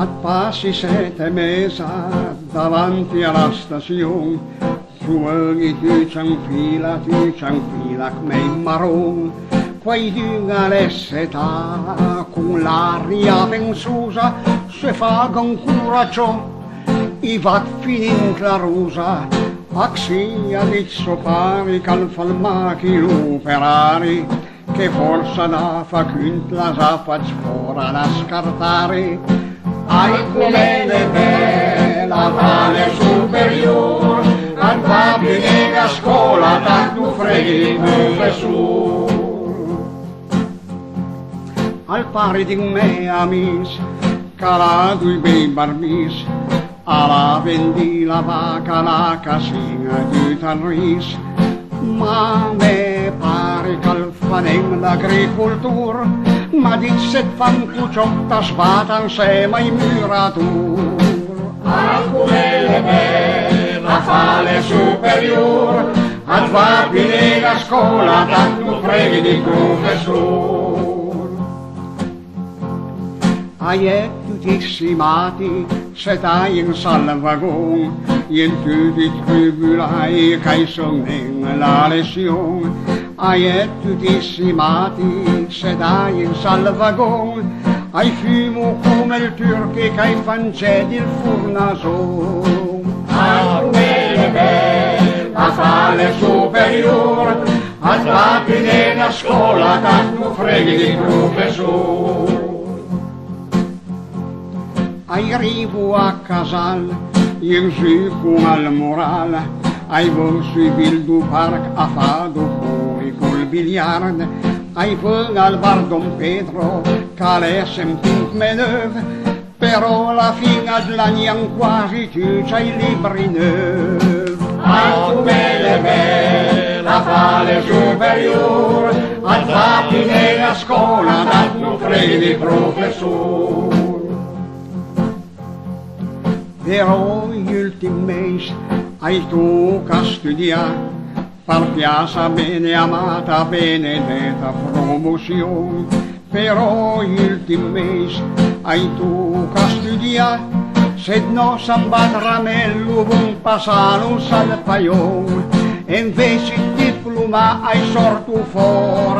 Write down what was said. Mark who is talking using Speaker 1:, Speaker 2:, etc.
Speaker 1: At passi 7 mesi davanti alla stazione, giovani tutti in fila come in marron, quei due all'età con l'aria pensosa se fa con coraggio, i va finendo la rosa, axia lizzo pari cal falmachi l'operari, che forza da fa quintla sa fa sfora da scartare. Ai come le bella vale superior, al babine a scuola tanto freghi il professor. Al pari di me amis, calato i bei barbis, alla vendi la vaca la casina di Tarris, ma me pare che fanem l'agricoltura, ma disse fan cucciotta sbata insieme ai muratur. Alcune le bella fale superior, al babine la scuola tanto freghi di professor. Ai tutti mati se dai in salvagon, in tutti i tribulai che sono in la lezione. Ai tutti mati se dai in salvagon, ai fumo come il turchi che fancedi il furnason. A come bella fale superior, al papine la scuola tanto freghi di professor. Arrivo a Casal, in su con al moral, ai versi vil du parc a fado fuori col biliard, ai vâng al bar Don Pedro, che è sempre un meneuve, però la fine dell'anno quasi tu c'hai libri neuvi. A come le bella fale superior, al papi nella scuola danno freddi professor. Però gli ultimi mesi hai tu che studiare, per piazza bene amata, benedetta promozione. Però gli ultimi mesi hai tu che studiare, se no s'abbat ramello buon passare un salpaion, e invece il diploma hai sorto fuori